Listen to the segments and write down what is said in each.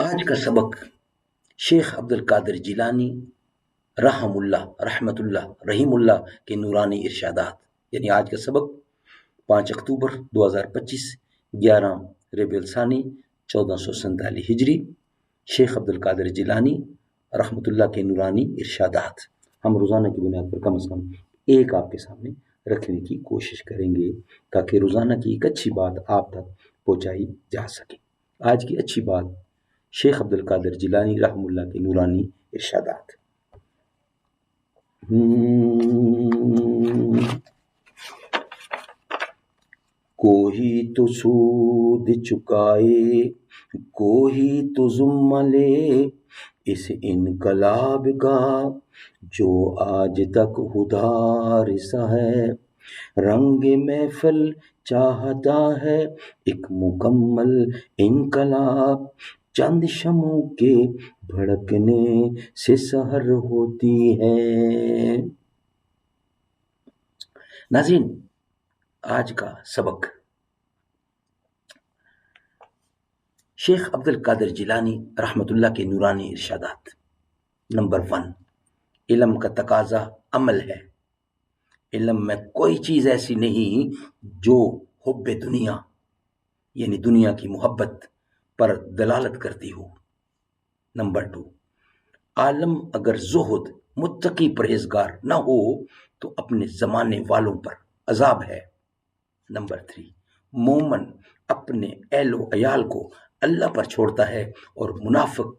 آج کا سبق شیخ عبد القادر جیلانی رحم اللہ رحمت اللہ رحیم اللہ کے نورانی ارشادات، یعنی آج کا سبق 5 اکتوبر 2025 11 ربیع الثانی 1447 ہجری، شیخ عبد القادر جیلانی رحمت اللہ کے نورانی ارشادات ہم روزانہ کی بنیاد پر کم از کم ایک آپ کے سامنے رکھنے کی کوشش کریں گے تاکہ روزانہ کی ایک اچھی بات آپ تک پہنچائی جا سکے۔ آج کی اچھی بات شیخ عبد القادر جیلانی رحم اللہ کے نورانی ارشادات۔ کوئی تو سود چکائے، کوئی تو ذمہ لے اس انقلاب کا جو آج تک ادھار سا ہے۔ رنگ محفل چاہتا ہے ایک مکمل انقلاب، چند شمعوں کے بھڑکنے سے سحر ہوتی ہے۔ ناظرین، آج کا سبق شیخ عبد القادر جیلانی رحمت اللہ کے نورانی ارشادات۔ نمبر 1، علم کا تقاضا عمل ہے۔ علم میں کوئی چیز ایسی نہیں جو حب دنیا یعنی دنیا کی محبت پر دلالت کرتی ہو۔ نمبر 2، عالم اگر زہد متقی پرہیزگار نہ ہو تو اپنے زمانے والوں پر عذاب ہے۔ نمبر 3، مومن اپنے اہل و عیال کو اللہ پر چھوڑتا ہے اور منافق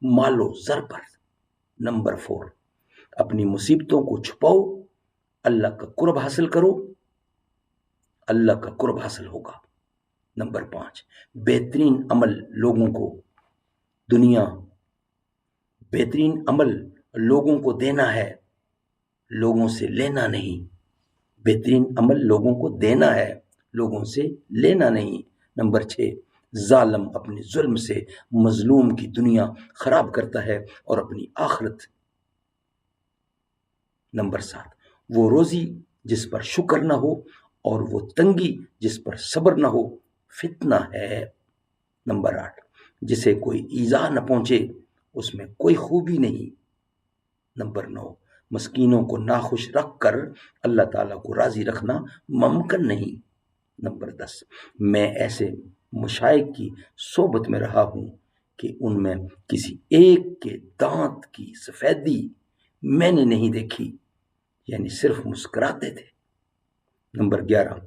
مال و زر پر۔ نمبر 4، اپنی مصیبتوں کو چھپاؤ، اللہ کا قرب حاصل کرو، اللہ کا قرب حاصل ہوگا۔ نمبر 5، بہترین عمل لوگوں کو دینا ہے، لوگوں سے لینا نہیں۔ بہترین عمل لوگوں کو دینا ہے، لوگوں سے لینا نہیں۔ نمبر 6، ظالم اپنے ظلم سے مظلوم کی دنیا خراب کرتا ہے اور اپنی آخرت۔ نمبر 7، وہ روزی جس پر شکر نہ ہو اور وہ تنگی جس پر صبر نہ ہو فتنہ ہے۔ نمبر 8، جسے کوئی ایذا نہ پہنچے اس میں کوئی خوبی نہیں۔ نمبر 9، مسکینوں کو ناخوش رکھ کر اللہ تعالیٰ کو راضی رکھنا ممکن نہیں۔ نمبر 10، میں ایسے مشائخ کی صحبت میں رہا ہوں کہ ان میں کسی ایک کے دانت کی سفیدی میں نے نہیں دیکھی، یعنی صرف مسکراتے تھے۔ نمبر 11،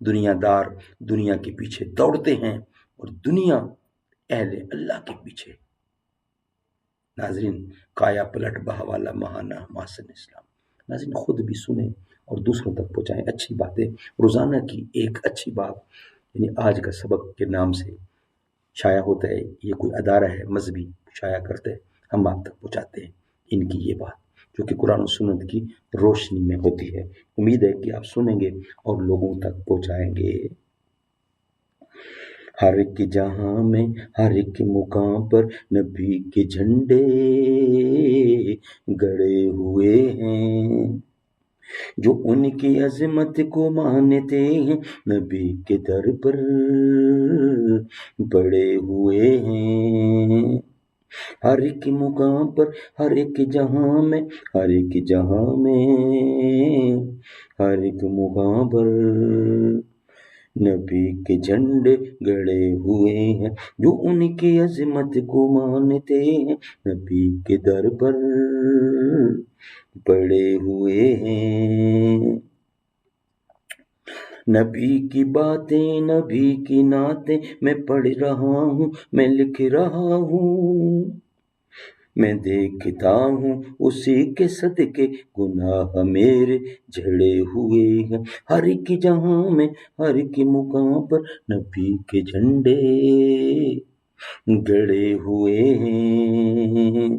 دنیا دار دنیا کے پیچھے دوڑتے ہیں اور دنیا اہل اللہ کے پیچھے۔ ناظرین، کایا پلٹ بہوالا مہانا محسن اسلام۔ ناظرین، خود بھی سنیں اور دوسروں تک پہنچائیں اچھی باتیں۔ روزانہ کی ایک اچھی بات، یعنی آج کا سبق کے نام سے شائع ہوتا ہے، یہ کوئی ادارہ ہے مذہبی شائع کرتے ہیں، ہم آپ تک پہنچاتے ہیں ان کی یہ بات جو کہ قرآن و سنت کی روشنی میں ہوتی ہے۔ امید ہے کہ آپ سنیں گے اور لوگوں تک پہنچائیں گے۔ ہر ایک جہاں میں ہر ایک مقام پر نبی کے جھنڈے گڑے ہوئے ہیں، جو ان کی عظمت کو مانتے ہیں نبی کے در پر بڑے ہوئے ہیں۔ ہر ایک مقام پر ہر ایک جہاں میں ہر ایک جہاں میں ہر ایک مقام پر نبی کے جھنڈے گڑے ہوئے ہیں، جو ان کی عظمت کو مانتے ہیں نبی کے در پر بڑے ہوئے ہیں۔ نبی کی باتیں نبی کی نعتیں میں پڑھ رہا ہوں، میں لکھ رہا ہوں، میں دیکھتا ہوں اسی کے صدقے گناہ میرے جھڑے ہوئے ہیں۔ ہر ایک جہاں میں ہر ایک مقام پر نبی کے جھنڈے گڑے ہوئے ہیں۔